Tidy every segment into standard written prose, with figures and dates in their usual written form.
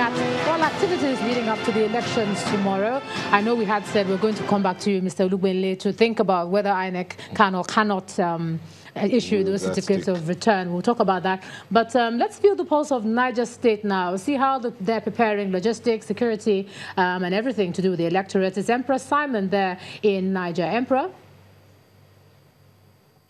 at all activities leading up to the elections tomorrow. I know we had said we're going to come back to you, Mr. Olugbenle, to think about whether INEC can or cannot issue those certificates of return. We'll talk about that. But let's feel the pulse of Niger State now. See how they're preparing logistics, security, and everything to do with the electorate. It's Emperor Simon there in Niger. Emperor?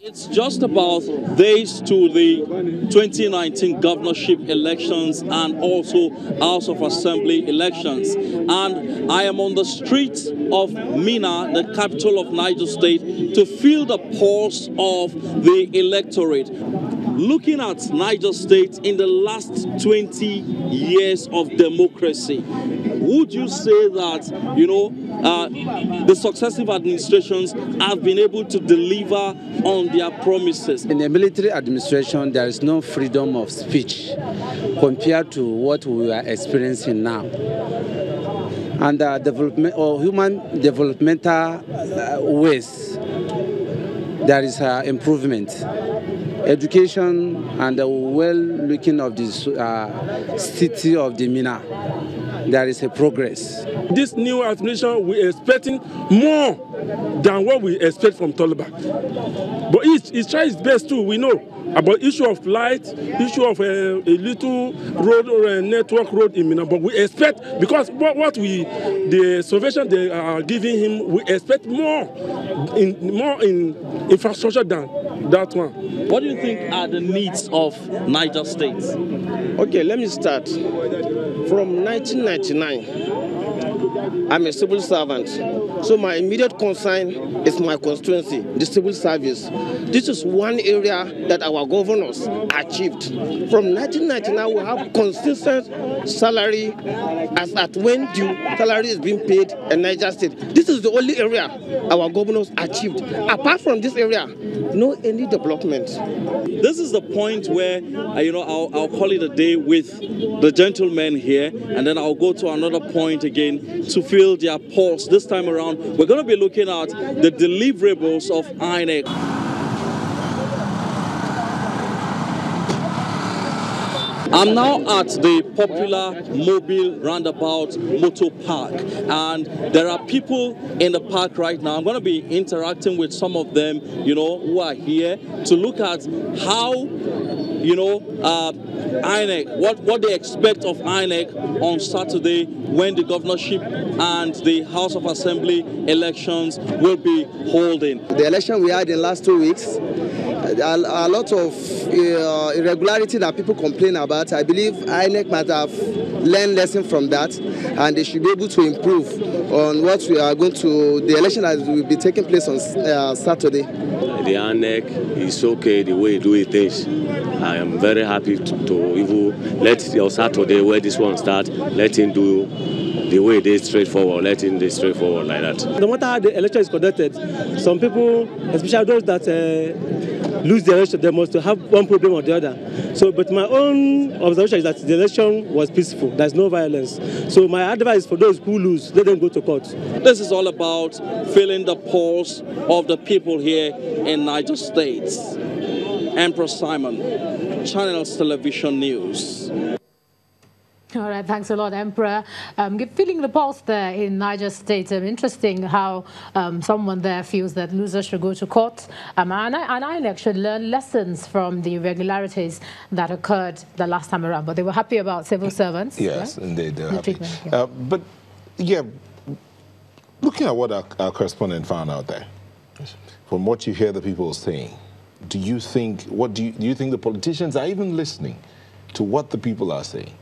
It's just about days to the 2019 governorship elections and also House of Assembly elections. And I am on the streets of Minna, the capital of Niger State, to feel the pulse of the electorate. Looking at Niger State in the last 20 years of democracy, would you say that, the successive administrations have been able to deliver on their promises? In the military administration, there is no freedom of speech compared to what we are experiencing now. And development or human developmental ways, there is improvement. Education and the well-looking of this city of the Minna, there is a progress. This new administration, we're expecting more than what we expect from Taliban. But it tries its best too, we know. About issue of light, issue of a little road or a network road in Minna. But we expect, because the salvation they are giving him, we expect more in infrastructure than that one. What do you think are the needs of Niger State? Okay, let me start. From 1999, I'm a civil servant. So my immediate concern is my constituency, the civil service. This is one area that our governors achieved. From 1999, we have consistent salary as at when due salary is being paid in Niger State. This is the only area our governors achieved. Apart from this area, no any development. This is the point where, I'll call it a day with the gentlemen here, and then I'll go to another point again to feel their pulse. This time around, we're going to be looking at the deliverables of INEC. I'm now at the popular mobile roundabout motor park, and there are people in the park right now. I'm going to be interacting with some of them, who are here to look at how, INEC, what they expect of INEC on Saturday when the governorship and the House of Assembly elections will be holding. The election we had in the last 2 weeks, a lot of irregularity that people complain about. I believe INEC might have learned lesson from that, and they should be able to improve on what we are going to, the election that will be taking place on Saturday. The INEC is okay the way you do things. I am very happy to even let your Saturday where this one start, let him do the way they straightforward, let him do straightforward like that. No matter how the election is conducted, some people, especially those that lose the election, they must have one problem or the other. So, but my own observation is that the election was peaceful. There's no violence. So my advice for those who lose, let them go to court. This is all about feeling the pulse of the people here in Niger State. Emperor Simon, Channels Television News. All right, thanks a lot, Emperor. Feeling the pulse there in Niger State. Interesting how someone there feels that losers should go to court. And INEC should learn lessons from the irregularities that occurred the last time around. But they were happy about civil servants. Yes, right? indeed, they're happy. But looking at what our correspondent found out there, from what you hear the people saying, do you think the politicians are even listening to what the people are saying?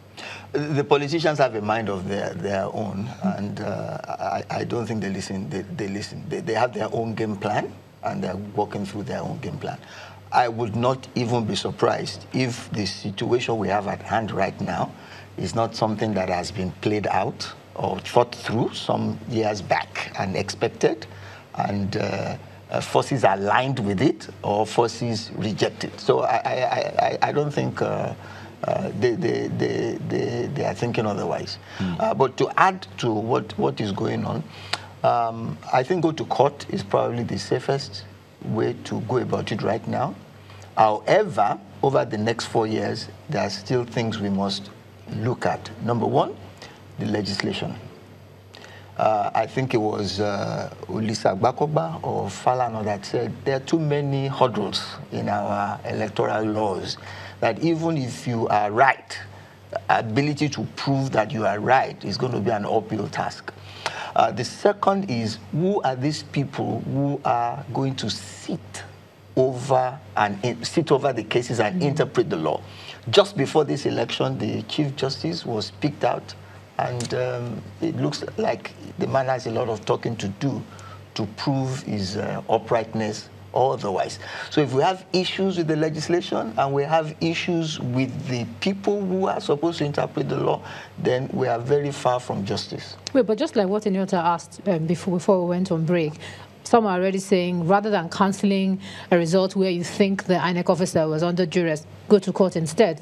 The politicians have a mind of their own, and I don't think they listen. They listen. They have their own game plan, and they're working through their own game plan. I would not even be surprised if the situation we have at hand right now is not something that has been played out or thought through some years back and expected, and forces aligned with it or forces rejected. So I don't think they are thinking otherwise. But to add to what is going on, I think go to court is probably the safest way to go about it right now. However, over the next 4 years, there are still things we must look at. Number one, the legislation. I think it was Ulisa Gbakoba or Falano that said there are too many hurdles in our electoral laws that even if you are right, ability to prove that you are right is going to be an uphill task. The second is, who are these people who are going to sit over the cases and interpret the law? Just before this election, the Chief Justice was picked out, and it looks like the man has a lot of talking to do to prove his uprightness or otherwise. So if we have issues with the legislation and we have issues with the people who are supposed to interpret the law, then we are very far from justice. Wait, but just like what Inyota asked before we went on break, some are already saying rather than cancelling a result where you think the INEC officer was under duress, go to court instead,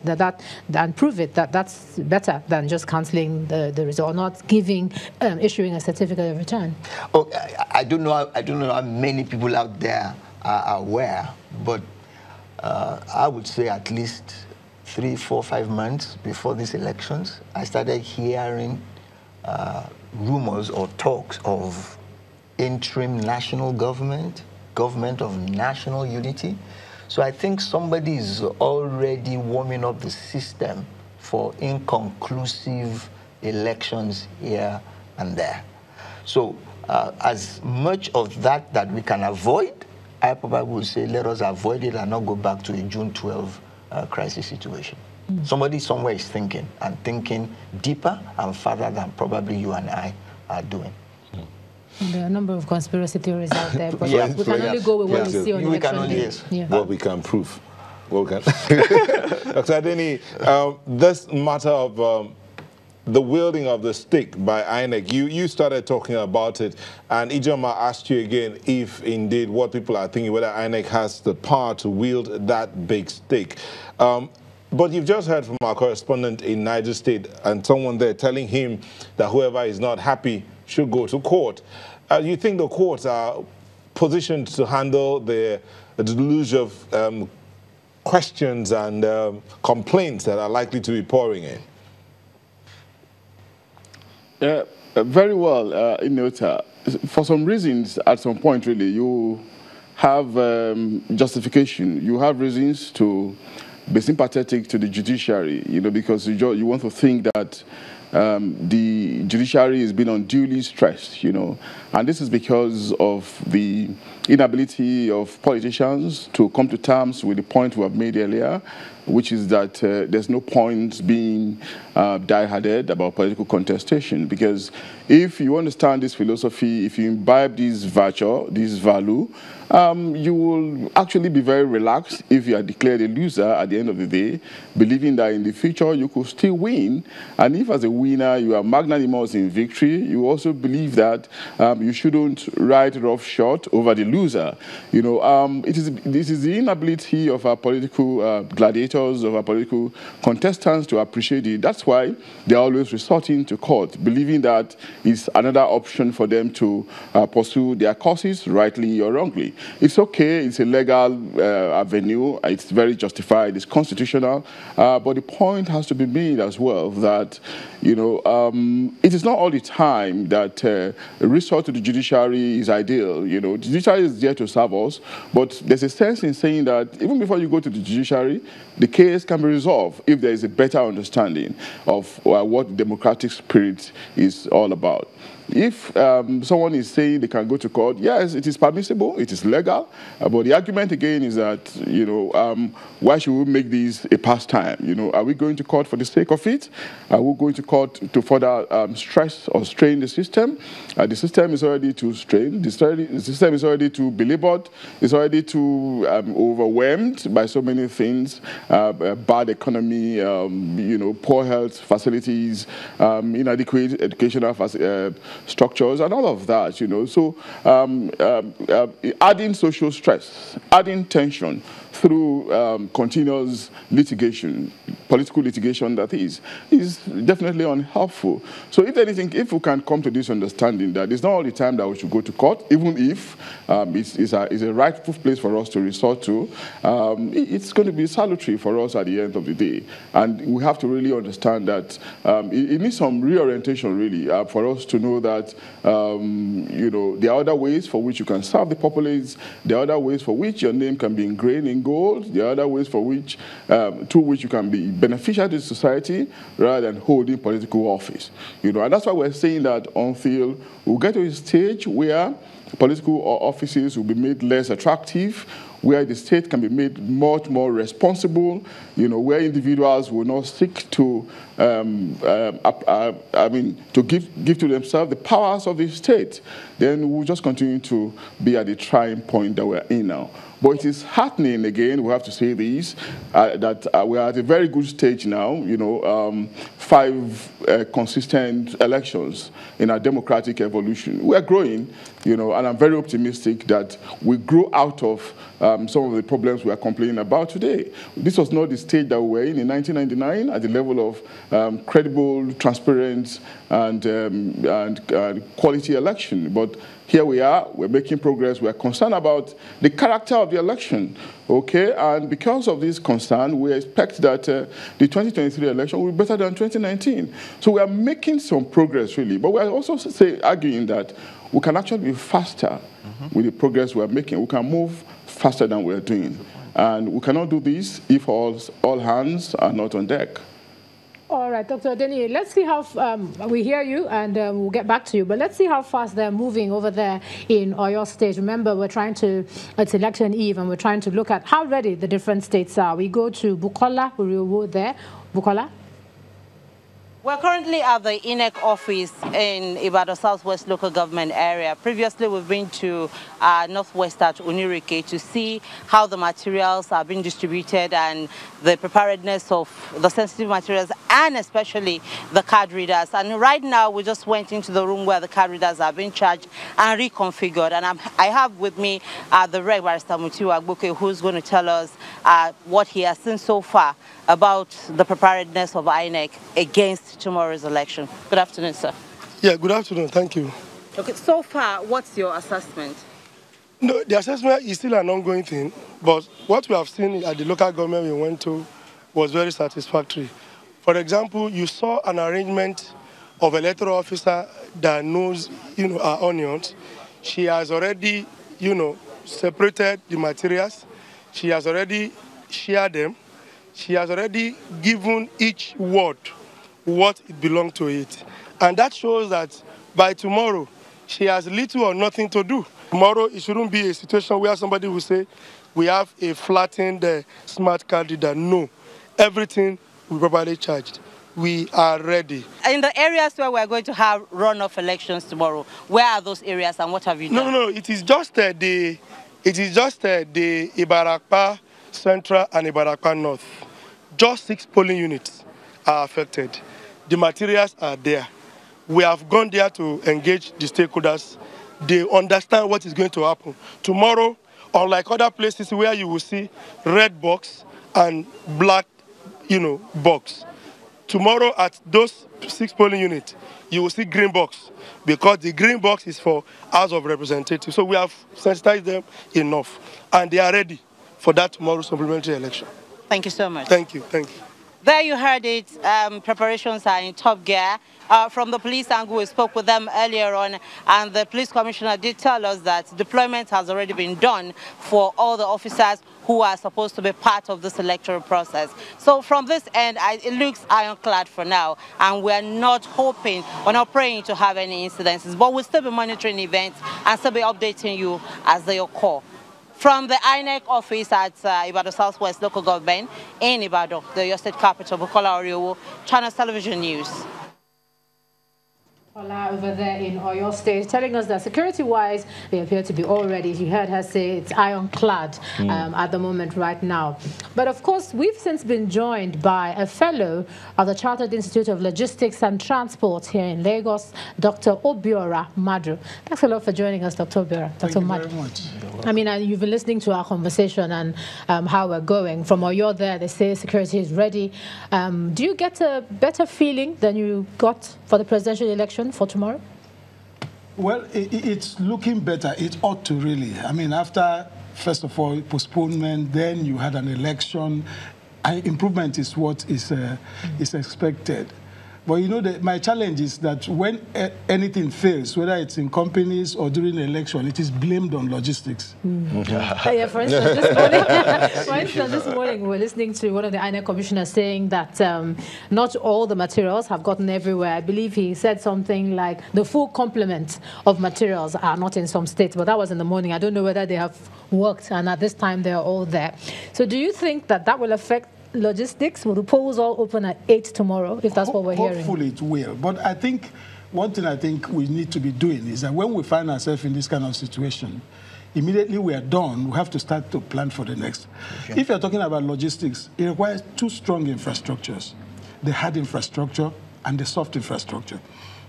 and prove it, that's better than just cancelling the result, not issuing a certificate of return. Oh, I don't know how many people out there are aware, but I would say at least 3, 4, 5 months before these elections, I started hearing rumors or talks of interim national government of national unity. So I think somebody is already warming up the system for inconclusive elections here and there. So as much of that we can avoid, I probably would say let us avoid it and not go back to a June 12 crisis situation. Somebody somewhere is thinking, and thinking deeper and further than probably you and I are doing. There are a number of conspiracy theories out there, but we can only go with what we see on election day. What we can prove. Dr. Adeni, this matter of the wielding of the stick by INEC, you started talking about it, and Ijoma asked you again if indeed what people are thinking, whether INEC has the power to wield that big stick. But you've just heard from our correspondent in Niger State and someone there telling him that whoever is not happy should go to court. You think the courts are positioned to handle the deluge of questions and complaints that are likely to be pouring in? Very well, Inota. For some reasons, at some point, really, you have justification. You have reasons to be sympathetic to the judiciary, because you want to think that the judiciary is being unduly stressed, and this is because of the inability of politicians to come to terms with the point we have made earlier, which is that there's no point being die-hearted about political contestation, because if you understand this philosophy, if you imbibe this virtue, this value, you will actually be very relaxed if you are declared a loser at the end of the day, believing that in the future you could still win. And if as a winner you are magnanimous in victory, you also believe that you shouldn't ride roughshod over the loser. This is the inability of our political gladiators, of our political contestants to appreciate it. That's why they're always resorting to court, believing that it's another option for them to pursue their causes, rightly or wrongly. It's okay, it's a legal avenue, it's very justified, it's constitutional, but the point has to be made as well that, it is not all the time that resort to the judiciary is ideal. The judiciary is there to serve us, but there's a sense in saying that even before you go to the judiciary, the case can be resolved if there is a better understanding of what democratic spirit is all about. If someone is saying they can go to court, yes, it is permissible, it is legal, but the argument again is that, why should we make this a pastime? Are we going to court for the sake of it? Are we going to court to further stress or strain the system? The system is already too strained, the system is already too belabored, it's already too overwhelmed by so many things, bad economy, poor health facilities, inadequate educational structures and all of that, So adding social stress, adding tension through continuous litigation, political litigation that is definitely unhelpful. So if anything, if we can come to this understanding that it's not all the time that we should go to court, even if it's a rightful place for us to resort to, it's going to be salutary for us at the end of the day. And we have to really understand that it needs some reorientation, really, for us to know that, you know, there are other ways for which you can serve the populace, there are other ways for which your name can be ingrained in gold, there are other ways for which, through which you can be beneficial to society rather than holding political office. You know, and that's why we're saying that until we get to a stage where political offices will be made less attractive, where the state can be made much more responsible, you know, where individuals will not seek to, to give to themselves the powers of the state, then we'll just continue to be at the trying point that we're in now. But it is happening again, we have to say this, that we're at a very good stage now, you know, 5 consistent elections in our democratic evolution. We're growing, you know, and I'm very optimistic that we grow out of some of the problems we are complaining about today. This was not the stage that we were in 1999 at the level of credible, transparent, and quality election. But here we are, we're making progress, we're concerned about the character of the election, okay? And because of this concern, we expect that the 2023 election will be better than 2019. So we are making some progress, really, but we're also arguing that we can actually be faster with the progress we're making. We can move faster than we're doing. And we cannot do this if all hands are not on deck. All right, Dr. Adeniyi, let's see how, we hear you and we'll get back to you, but let's see how fast they're moving over there in Oyo State. Remember, we're trying to, it's election eve, and we're trying to look at how ready the different states are. We go to Bukola, we're there. Bukola? We're currently at the INEC office in Ibadan Southwest local government area. Previously, we've been to Northwest at Onirike to see how the materials are being distributed and the preparedness of the sensitive materials and especially the card readers. And right now, we just went into the room where the card readers are being charged and reconfigured. And I have with me the Reg Barrister Mutiwa Agboke, who's going to tell us what he has seen so far about the preparedness of INEC against tomorrow's election. Good afternoon, sir. Yeah, good afternoon. Thank you. Okay, so far, what's your assessment? No, the assessment is still an ongoing thing, but what we have seen at the local government we went to was very satisfactory. For example, you saw an arrangement of electoral officer that knows, you know, our onions. She has already, you know, separated the materials. She has already shared them. She has already given each ward what it belonged to it. And that shows that by tomorrow, she has little or nothing to do. Tomorrow, it shouldn't be a situation where somebody will say, we have a flattened smart card reader. No, everything will be properly charged. We are ready. In the areas where we're going to have runoff elections tomorrow, where are those areas and what have you done? No, it is just the Ibarakpa Central and Ibarakpa North. Just 6 polling units are affected. The materials are there. We have gone there to engage the stakeholders. They understand what is going to happen. Tomorrow, unlike other places where you will see red box and black, you know, box. Tomorrow at those 6 polling units, you will see green box because the green box is for House of Representatives. So we have sensitized them enough and they are ready for that tomorrow's supplementary election. Thank you so much. Thank you. Thank you. There you heard it. Preparations are in top gear. From the police angle, we spoke with them earlier on, and the police commissioner did tell us that deployment has already been done for all the officers who are supposed to be part of this electoral process. So from this end, it looks ironclad for now, and we're not hoping, we're not praying to have any incidences, but we'll still be monitoring events and still be updating you as they occur. From the INEC office at Ibadan Southwest Local Government in Ibadan, the Oyo State capital, Bukola Oriowo, Channels Television News. Over there in Oyo State, telling us that security-wise, they appear to be all ready. You heard her say it's ironclad at the moment right now. But of course, we've since been joined by a fellow of the Chartered Institute of Logistics and Transport here in Lagos, Dr. Obiora Madu. Thanks a lot for joining us, Dr. Obiora. Thank you very much. I mean, you've been listening to our conversation and how we're going. From Oyo there, they say security is ready. Do you get a better feeling than you got for the presidential election for tomorrow? Well, it's looking better. It ought to really. I mean, after, first of all, postponement, then you had an election. Improvement is what is expected. But you know, my challenge is that when anything fails, whether it's in companies or during the election, it is blamed on logistics. Yeah, for instance, this morning, we're listening to one of the INEC commissioners saying that not all the materials have gotten everywhere. I believe he said something like the full complement of materials are not in some states, but that was in the morning. I don't know whether they have worked, and at this time they're all there. So do you think that that will affect logistics? Will the polls all open at 8 tomorrow, if that's what we're hearing? Hopefully it will. But I think one thing I think we need to be doing is that when we find ourselves in this kind of situation, immediately we are done, we have to start to plan for the next. Okay. If you're talking about logistics, it requires two strong infrastructures, the hard infrastructure and the soft infrastructure.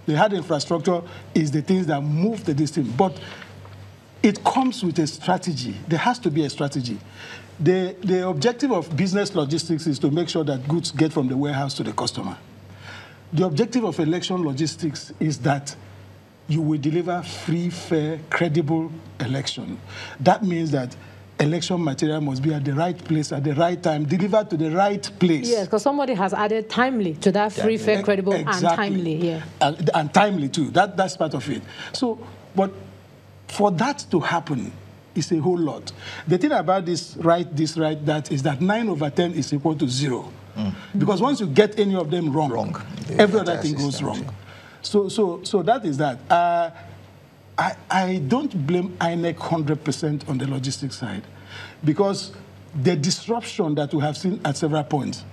The hard infrastructure is the things that move the distance, but it comes with a strategy. There has to be a strategy. The objective of business logistics is to make sure that goods get from the warehouse to the customer. The objective of election logistics is that you will deliver free, fair, credible election. That means that election material must be at the right place at the right time, delivered to the right place. Yes, because somebody has added timely to that free, fair, credible, exactly. And timely. Yeah. And timely too. That's part of it. So, but for that to happen, it's a whole lot. The thing about this, that, is that 9 over 10 is equal to 0. Because once you get any of them wrong. Every other thing goes wrong. So that is that. I don't blame INEC 100% on the logistics side, because the disruption that we have seen at several points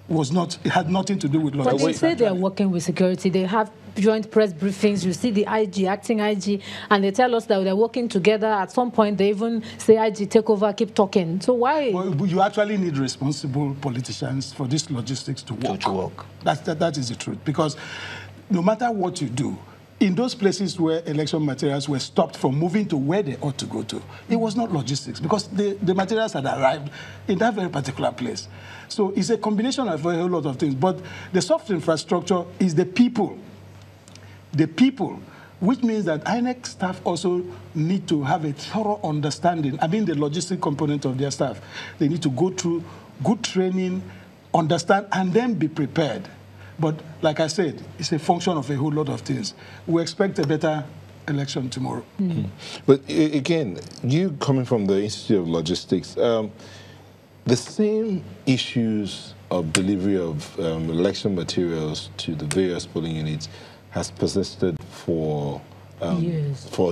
it had nothing to do with logistics. But they say they are working with security. They have joint press briefings. You see the IG, acting IG, and they tell us that they're working together. At some point, they even say, IG, take over, keep talking. So why? Well, you actually need responsible politicians for this logistics to work. That is the truth. Because no matter what you do, in those places where election materials were stopped from moving to where they ought to go to, it was not logistics, because the materials had arrived in that very particular place. So it's a combination of a whole lot of things. But the soft infrastructure is the people. The people, which means that INEC staff also need to have a thorough understanding. I mean, the logistic component of their staff. They need to go through good training, understand, and then be prepared. But like I said, it's a function of a whole lot of things. We expect a better election tomorrow. But again, you coming from the Institute of Logistics, the same issues of delivery of election materials to the various polling units has persisted for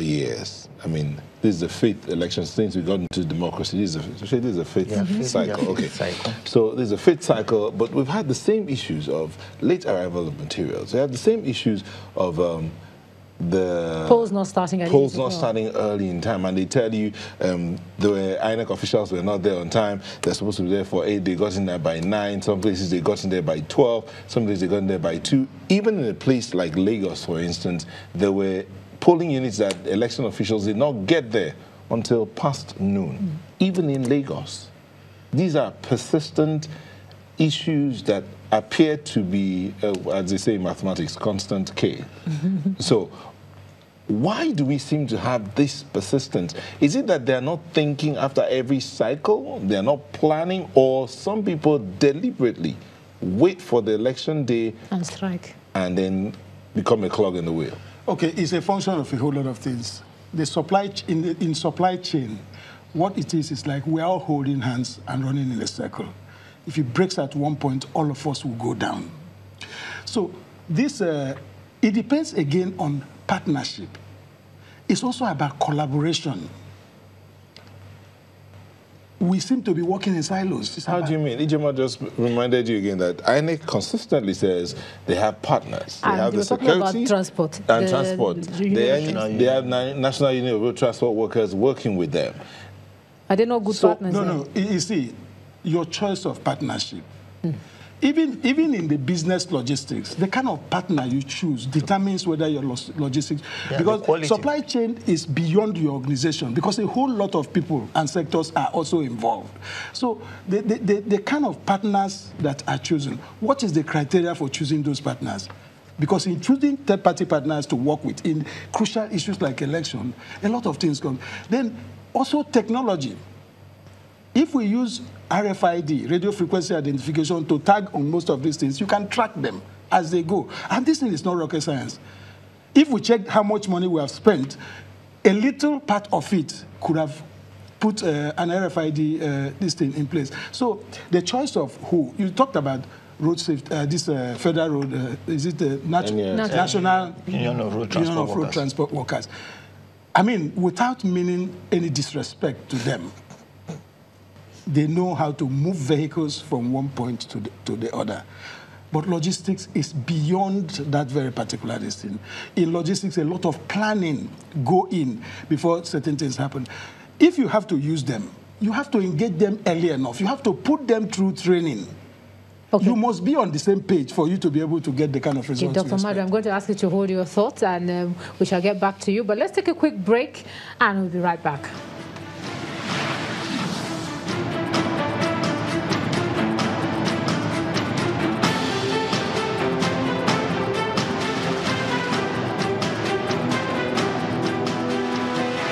years. I mean, this is the fifth election since we got into democracy. This is a fifth cycle. Okay. So this is a fifth cycle, but we've had the same issues of late arrival of materials. We have the same issues of the polls not starting early in time, and they tell you the INEC officials were not there on time. They're supposed to be there for 8. They got in there by 9. Some places they got in there by 12. Some places they got in there by 2. Even in a place like Lagos, for instance, there were polling units that election officials did not get there until past noon. Even in Lagos, these are persistent issues that appear to be, as they say in mathematics, constant K. So why do we seem to have this persistence? Is it that they're not thinking after every cycle, they're not planning, or some people deliberately wait for the election day and strike and then become a clog in the wheel? Okay, it's a function of a whole lot of things. The supply in supply chain, what it is like we are all holding hands and running in a circle. If it breaks at one point, all of us will go down. So this, it depends again on partnership. It's also about collaboration. we seem to be working in silos. How do you mean? Ijoma just reminded you again that INEC consistently says they have partners. They have the security transport. And transport. They have National Union of Road Transport Workers working with them. Are they not good partners? No. You see, your choice of partnership. Even in the business logistics, the kind of partner you choose determines whether your logistics, because supply chain is beyond your organization, because a whole lot of people and sectors are also involved. So the kind of partners that are chosen, what is the criteria for choosing those partners? Because in choosing third-party partners to work with in crucial issues like election, a lot of things come. Then also technology. If we use RFID, radio frequency identification, to tag on most of these things, you can track them as they go. And this thing is not rocket science. If we check how much money we have spent, a little part of it could have put an RFID this thing in place. So the choice of who, you talked about road safety, this federal road, is it the National Union of Road Transport Workers? I mean, without meaning any disrespect to them, they know how to move vehicles from one point to the other. But logistics is beyond that very particular thing. In logistics, a lot of planning go in before certain things happen. If you have to use them, you have to engage them early enough. You have to put them through training. Okay. You must be on the same page for you to be able to get the kind of results. Okay, Dr. Madu, I'm going to ask you to hold your thoughts, and we shall get back to you. But let's take a quick break, and we'll be right back.